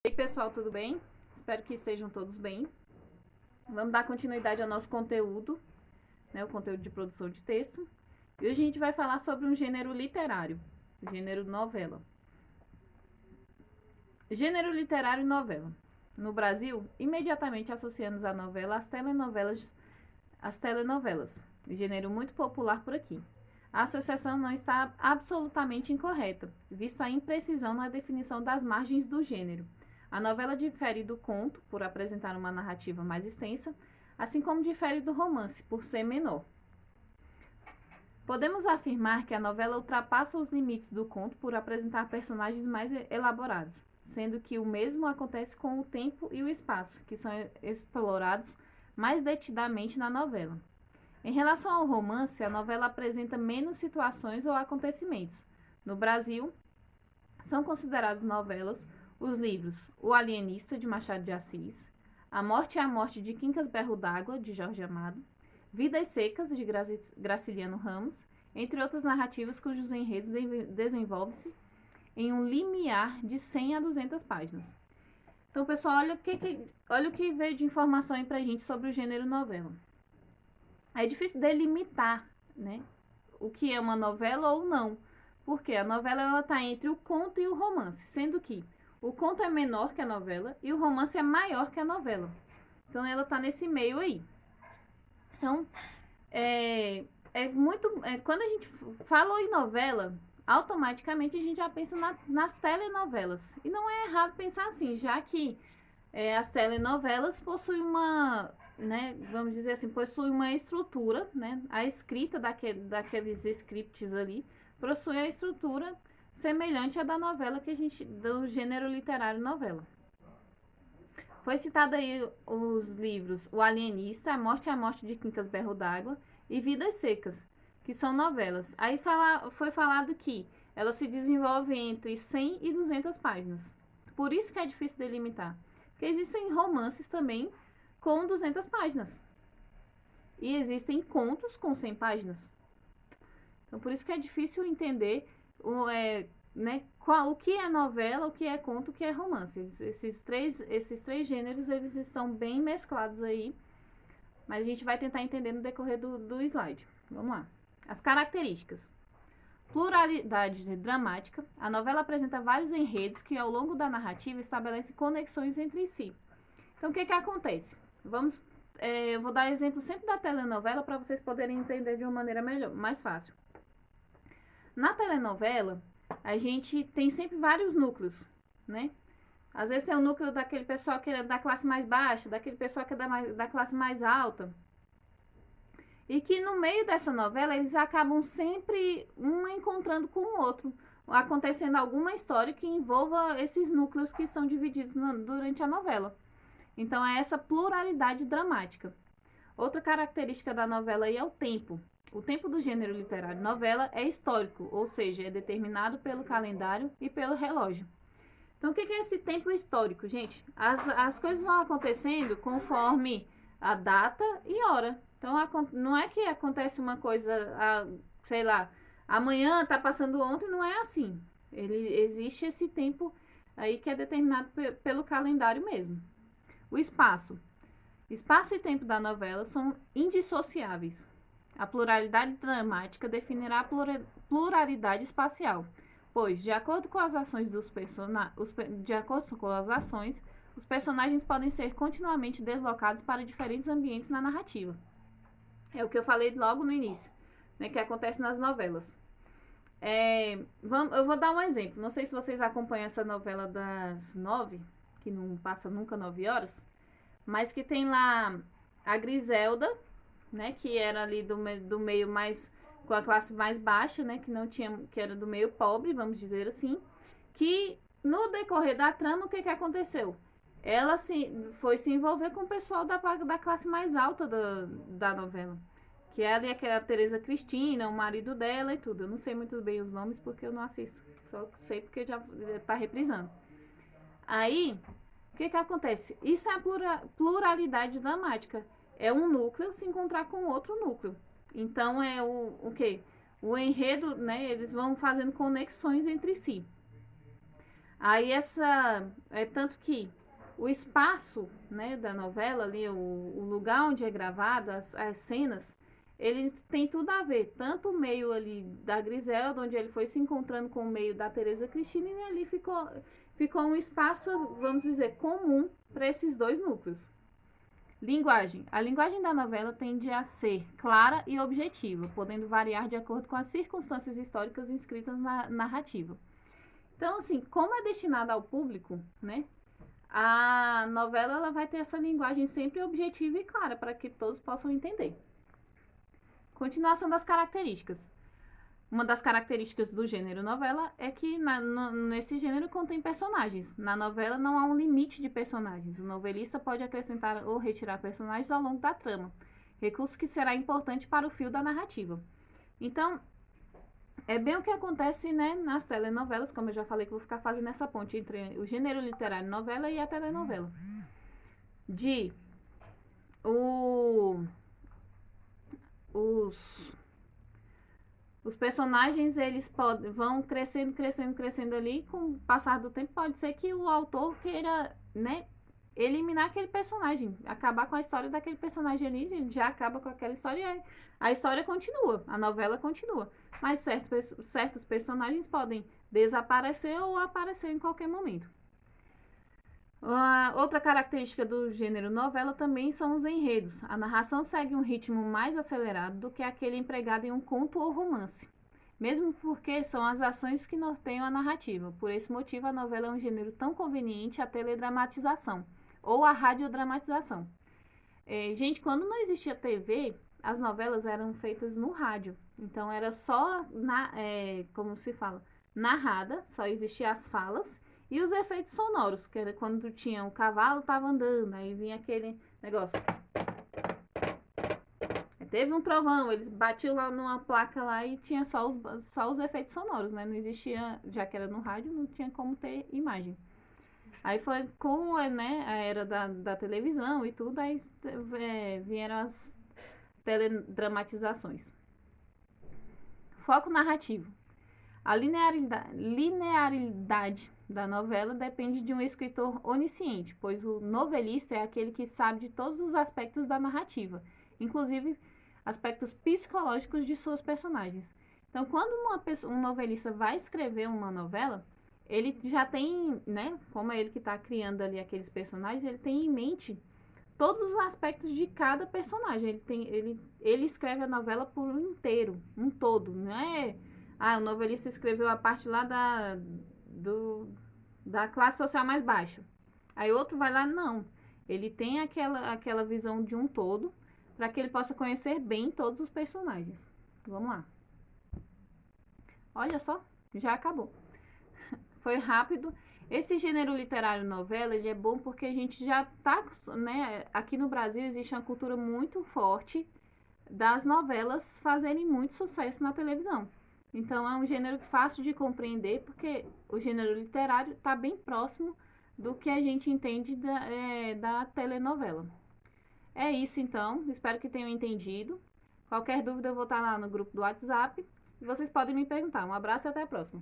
Oi, pessoal, tudo bem? Espero que estejam todos bem. Vamos dar continuidade ao nosso conteúdo, né, o conteúdo de produção de texto. E hoje a gente vai falar sobre um gênero literário, o gênero novela. Gênero literário novela. No Brasil, imediatamente associamos a novela às telenovelas, gênero muito popular por aqui. A associação não está absolutamente incorreta, visto a imprecisão na definição das margens do gênero. A novela difere do conto, por apresentar uma narrativa mais extensa, assim como difere do romance, por ser menor. Podemos afirmar que a novela ultrapassa os limites do conto por apresentar personagens mais elaborados, sendo que o mesmo acontece com o tempo e o espaço, que são explorados mais detidamente na novela. Em relação ao romance, a novela apresenta menos situações ou acontecimentos. No Brasil, são considerados novelas os livros O Alienista, de Machado de Assis, A Morte e a Morte de Quincas Berro d'Água, de Jorge Amado, Vidas Secas, de Graciliano Ramos, entre outras narrativas cujos enredos desenvolvem-se em um limiar de 100 a 200 páginas. Então, pessoal, olha o que veio de informação aí pra gente sobre o gênero novela. É difícil delimitar, né, o que é uma novela ou não, porque a novela ela tá entre o conto e o romance, sendo que o conto é menor que a novela e o romance é maior que a novela. Então ela tá nesse meio aí. Então, quando a gente fala em novela, automaticamente a gente já pensa nas telenovelas. E não é errado pensar assim, já que as telenovelas possuem uma, né, vamos dizer assim, possui uma estrutura, né, a escrita daqueles scripts ali possui a estrutura semelhante à da novela do gênero literário novela. Foi citado aí os livros O Alienista, A Morte de Quincas Berro d'Água e Vidas Secas, que são novelas. Aí foi falado que elas se desenvolvem entre 100 e 200 páginas. Por isso que é difícil delimitar. Porque existem romances também com 200 páginas. E existem contos com 100 páginas. Então, por isso que é difícil entender o que é novela, o que é conto, o que é romance. Esses três gêneros, eles estão bem mesclados aí. Mas a gente vai tentar entender no decorrer do slide. Vamos lá. As características. Pluralidade dramática. A novela apresenta vários enredos que, ao longo da narrativa, estabelecem conexões entre si. Então, o que acontece? Eu vou dar exemplo sempre da telenovela para vocês poderem entender de uma maneira mais fácil. Na telenovela, a gente tem sempre vários núcleos, né? Às vezes tem o núcleo daquele pessoal que é da classe mais baixa, daquele pessoal que é da classe mais alta. E que no meio dessa novela, eles acabam sempre um encontrando com o outro, acontecendo alguma história que envolva esses núcleos que estão divididos durante a novela. Então, é essa pluralidade dramática. Outra característica da novela aí é o tempo. O tempo do gênero literário novela é histórico, ou seja, é determinado pelo calendário e pelo relógio. Então, o que é esse tempo histórico, gente? As coisas vão acontecendo conforme a data e hora. Então, não é que acontece uma coisa, sei lá, amanhã tá passando ontem, não é assim. Existe esse tempo aí que é determinado pelo calendário mesmo. O espaço. Espaço e tempo da novela são indissociáveis. A pluralidade dramática definirá a pluralidade espacial, pois, de acordo com as ações os personagens podem ser continuamente deslocados para diferentes ambientes na narrativa. É o que eu falei logo no início, né, que acontece nas novelas. Eu vou dar um exemplo. Não sei se vocês acompanham essa novela das 9, que não passa nunca 9 horas, mas que tem lá a Griselda, né, que era ali do meio mais, com a classe mais baixa, né, que era do meio pobre, vamos dizer assim, que no decorrer da trama, o que aconteceu? Ela foi se envolver com o pessoal da classe mais alta da novela, que é ali aquela Tereza Cristina, o marido dela e tudo. Eu não sei muito bem os nomes porque eu não assisto, só sei porque já tá reprisando. Aí, o que acontece? Isso é a pluralidade dramática. É um núcleo se encontrar com outro núcleo. Então, é o quê? O enredo, né? Eles vão fazendo conexões entre si. Aí tanto que o espaço, né, da novela ali, o lugar onde é gravado, as cenas, eles têm tudo a ver. Tanto o meio ali da Griselda, onde ele foi se encontrando com o meio da Tereza Cristina, e ali ficou um espaço, vamos dizer, comum para esses dois núcleos. Linguagem. A linguagem da novela tende a ser clara e objetiva, podendo variar de acordo com as circunstâncias históricas inscritas na narrativa. Então, assim, como é destinada ao público, né? A novela ela vai ter essa linguagem sempre objetiva e clara para que todos possam entender. Continuação das características. Uma das características do gênero novela é que nesse gênero contém personagens. Na novela não há um limite de personagens. O novelista pode acrescentar ou retirar personagens ao longo da trama, recurso que será importante para o fio da narrativa. Então, é bem o que acontece, né, nas telenovelas, como eu já falei que vou ficar fazendo essa ponte entre o gênero literário novela e a telenovela. Os personagens, eles vão crescendo ali, com o passar do tempo, pode ser que o autor queira, né, eliminar aquele personagem, acabar com a história daquele personagem ali, ele já acaba com aquela história e a história continua, a novela continua. Mas certos personagens podem desaparecer ou aparecer em qualquer momento. Outra característica do gênero novela também são os enredos. A narração segue um ritmo mais acelerado do que aquele empregado em um conto ou romance, mesmo porque são as ações que norteiam a narrativa. Por esse motivo, a novela é um gênero tão conveniente à teledramatização ou à radiodramatização. Gente, quando não existia TV, as novelas eram feitas no rádio. Então, era só, como se fala, narrada, só existiam as falas e os efeitos sonoros, que era quando tinha o cavalo tava andando, aí vinha aquele negócio. Teve um trovão, eles batiam lá numa placa lá e tinha só os efeitos sonoros, né? Não existia, já que era no rádio, não tinha como ter imagem. Aí foi com, né, a era da televisão e tudo, aí vieram as teledramatizações. Foco narrativo. A linearidade da novela depende de um escritor onisciente, pois o novelista é aquele que sabe de todos os aspectos da narrativa, inclusive aspectos psicológicos de seus personagens. Então, quando um novelista vai escrever uma novela, ele já tem, né, como é ele que está criando ali aqueles personagens, ele tem em mente todos os aspectos de cada personagem. Ele escreve a novela por um inteiro, um todo, não é... o novelista escreveu a parte lá da classe social mais baixa. Aí outro vai lá, não. Ele tem aquela visão de um todo, para que ele possa conhecer bem todos os personagens. Vamos lá. Olha só, já acabou. Foi rápido. Esse gênero literário novela, ele é bom porque a gente já tá, né? Aqui no Brasil existe uma cultura muito forte das novelas fazerem muito sucesso na televisão. Então é um gênero fácil de compreender, porque o gênero literário está bem próximo do que a gente entende da telenovela. É isso então, espero que tenham entendido. Qualquer dúvida eu vou estar lá no grupo do WhatsApp e vocês podem me perguntar. Um abraço e até a próxima.